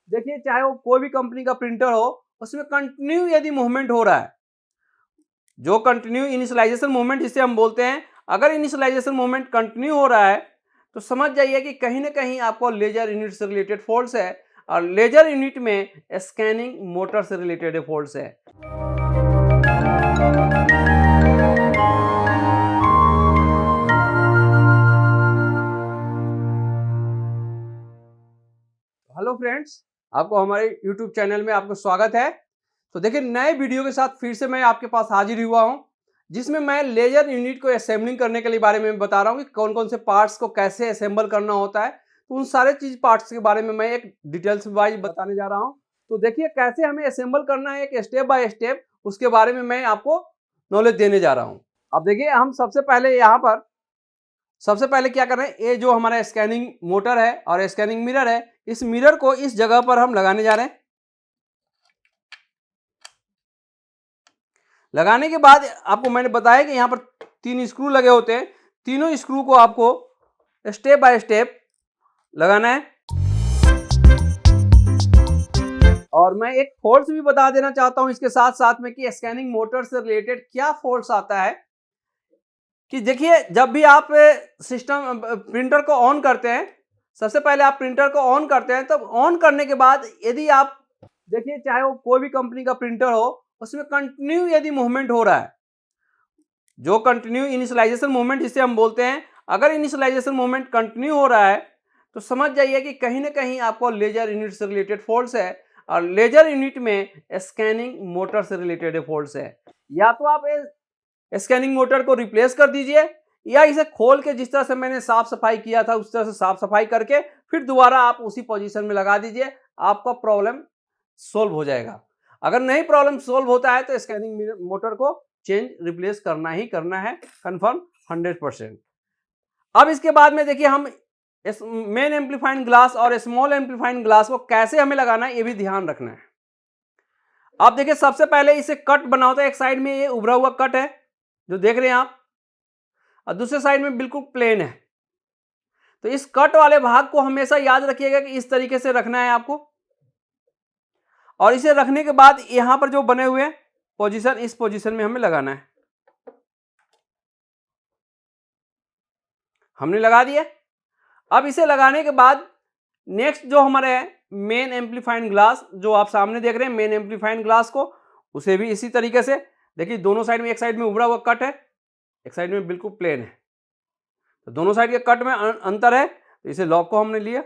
देखिए, चाहे वो कोई भी कंपनी का प्रिंटर हो, उसमें कंटिन्यू यदि मूवमेंट हो रहा है, जो कंटिन्यू इनिशियलाइजेशन मूवमेंट जिसे हम बोलते हैं, अगर इनिशियलाइजेशन मूवमेंट कंटिन्यू हो रहा है तो समझ जाइए कि कहीं ना कहीं आपको लेजर यूनिट से रिलेटेड फॉल्ट्स है, और लेजर यूनिट में स्कैनिंग मोटर से रिलेटेड फॉल्ट्स है। हेलो फ्रेंड्स, आपको हमारे यूट्यूब चैनल में आपको स्वागत है। तो देखिए, नए वीडियो के साथ फिर से मैं आपके पास हाजिर हुआ हूं, जिसमें मैं लेजर यूनिट को असेंबलिंग करने के लिए बारे में बता रहा हूं कि कौन कौन से पार्ट्स को कैसे असेंबल करना होता है। तो उन सारे चीज पार्ट्स के बारे में मैं एक डिटेल्स वाइज बताने जा रहा हूं। तो देखिए, कैसे हमें असेंबल करना है एक स्टेप बाय स्टेप, उसके बारे में मैं आपको नॉलेज देने जा रहा हूँ। अब देखिए, हम सबसे पहले क्या कर रहे हैं, ये जो हमारा स्कैनिंग मोटर है और स्कैनिंग मिरर है, इस मिरर को इस जगह पर हम लगाने जा रहे हैं। लगाने के बाद आपको मैंने बताया कि यहाँ पर 3 स्क्रू लगे होते हैं, तीनों स्क्रू को आपको स्टेप बाय स्टेप लगाना है। और मैं एक फॉल्ट भी बता देना चाहता हूं इसके साथ साथ में कि स्कैनिंग मोटर से रिलेटेड क्या फॉल्ट आता है। कि देखिए, जब भी आप सिस्टम प्रिंटर को ऑन करते हैं, सबसे पहले आप प्रिंटर को ऑन करते हैं, तब ऑन करने के बाद यदि आप देखिए, चाहे वो कोई भी कंपनी का प्रिंटर हो, उसमें कंटिन्यू यदि मूवमेंट हो रहा है, जो कंटिन्यू इनिशियलाइजेशन मूवमेंट जिसे हम बोलते हैं, अगर इनिशियलाइजेशन मूवमेंट कंटिन्यू हो रहा है तो समझ जाइए कि कहीं ना कहीं आपको लेजर यूनिट से रिलेटेड फॉल्ट्स है, और लेजर यूनिट में स्कैनिंग मोटर से रिलेटेड फॉल्ट्स है। या तो आप स्कैनिंग मोटर को रिप्लेस कर दीजिए, या इसे खोल के जिस तरह से मैंने साफ सफाई किया था उस तरह से साफ सफाई करके फिर दोबारा आप उसी पोजीशन में लगा दीजिए, आपका प्रॉब्लम सोल्व हो जाएगा। अगर नहीं प्रॉब्लम सोल्व होता है तो स्कैनिंग मोटर को चेंज रिप्लेस करना ही करना है, कंफर्म 100%। अब इसके बाद में देखिए, हम मेन एम्पलीफाइंग ग्लास और स्मॉल एम्पलीफाइंग ग्लास को कैसे हमें लगाना है ये भी ध्यान रखना है। अब देखिए, सबसे पहले इसे कट बना होता है, एक साइड में ये उभरा हुआ कट है जो देख रहे हैं आप, और दूसरे साइड में बिल्कुल प्लेन है। तो इस कट वाले भाग को हमेशा याद रखिएगा कि इस तरीके से रखना है आपको, और इसे रखने के बाद यहां पर जो बने हुए पोजीशन, इस पोजीशन में हमें लगाना है। हमने लगा दिया। अब इसे लगाने के बाद नेक्स्ट जो हमारे मेन एम्पलीफाइंग ग्लास जो आप सामने देख रहे हैं, मेन एम्पलीफाइंग ग्लास को, उसे भी इसी तरीके से देखिए, दोनों साइड में, एक साइड में उभरा हुआ कट है, एक साइड में बिल्कुल प्लेन है, तो दोनों साइड के कट में अंतर है, तो इसे लॉक को हमने लिया।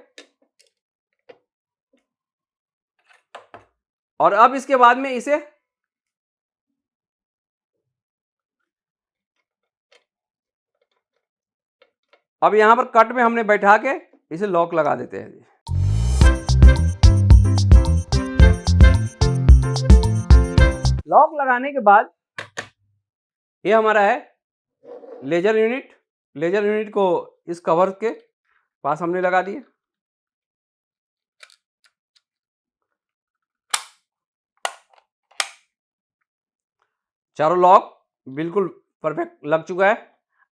और अब इसके बाद में इसे अब यहां पर कट में हमने बैठा के इसे लॉक लगा देते हैं। लॉक लगाने के बाद ये हमारा है लेजर यूनिट। लेजर यूनिट को इस कवर के पास हमने लगा दिया। चारों लॉक बिल्कुल परफेक्ट लग चुका है।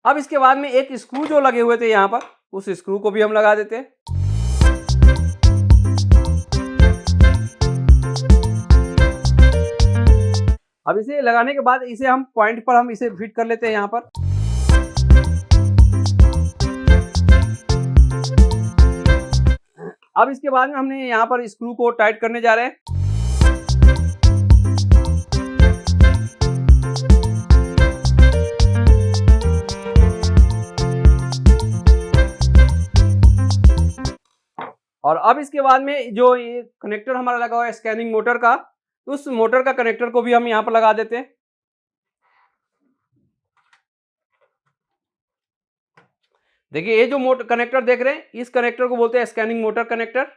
अब इसके बाद में एक स्क्रू जो लगे हुए थे यहां पर, उस स्क्रू को भी हम लगा देते हैं। अब इसे लगाने के बाद इसे हम पॉइंट पर हम इसे फिट कर लेते हैं यहां पर। अब इसके बाद में हमने यहां पर स्क्रू को टाइट करने जा रहे हैं। और अब इसके बाद में जो ये कनेक्टर हमारा लगा हुआ है स्कैनिंग मोटर का, उस मोटर का कनेक्टर को भी हम यहां पर लगा देते हैं। देखिए, ये जो मोटर कनेक्टर देख रहे हैं, इस कनेक्टर को बोलते हैं स्कैनिंग मोटर कनेक्टर,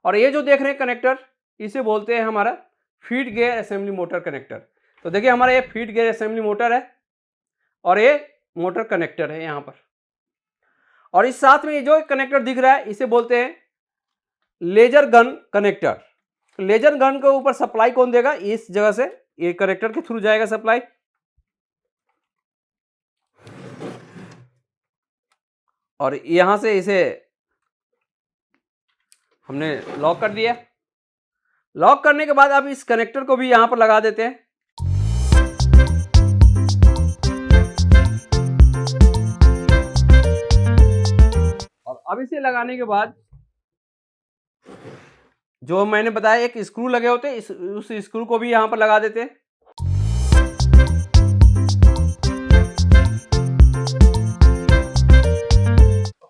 और ये जो देख रहे हैं कनेक्टर, इसे बोलते हैं हमारा feed gear assembly motor connector. तो देखिए, हमारा ये फीड गियर असेंबली मोटर है और ये मोटर कनेक्टर है यहां पर। और इस साथ में ये जो कनेक्टर दिख रहा है इसे बोलते हैं laser gun connector. Laser gun के ऊपर सप्लाई कौन देगा, इस जगह से ये कनेक्टर के थ्रू जाएगा सप्लाई, और यहां से इसे हमने लॉक कर दिया। लॉक करने के बाद अब इस कनेक्टर को भी यहाँ पर लगा देते हैं। और अब इसे लगाने के बाद जो मैंने बताया एक स्क्रू लगे होते हैं, उस स्क्रू को भी यहाँ पर लगा देते हैं।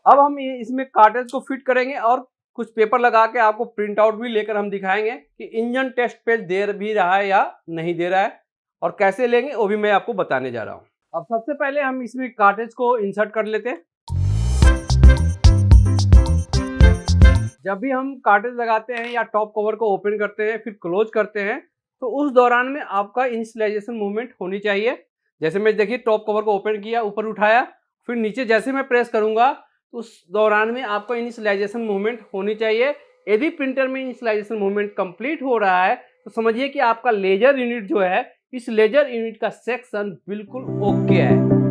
अब हम इसमें कार्ट्रिज को फिट करेंगे और कुछ पेपर लगा के आपको प्रिंट आउट भी लेकर हम दिखाएंगे कि इंजन टेस्ट पेज दे भी रहा है या नहीं दे रहा है, और कैसे लेंगे वो भी मैं आपको बताने जा रहा हूँ। अब सबसे पहले हम इसमें कार्ट्रिज को इंसर्ट कर लेते हैं। जब भी हम कार्ट्रिज लगाते हैं या टॉप कवर को ओपन करते हैं फिर क्लोज करते हैं, तो उस दौरान में आपका इनिशियलाइजेशन मूवमेंट होनी चाहिए। जैसे मैं देखिए टॉप कवर को ओपन किया, ऊपर उठाया, फिर नीचे जैसे मैं प्रेस करूंगा उस दौरान में आपका इनिशियलाइजेशन मूवमेंट होनी चाहिए। यदि प्रिंटर में इनिशियलाइजेशन मूवमेंट कंप्लीट हो रहा है तो समझिए कि आपका लेजर यूनिट जो है, इस लेजर यूनिट का सेक्शन बिल्कुल ओके है।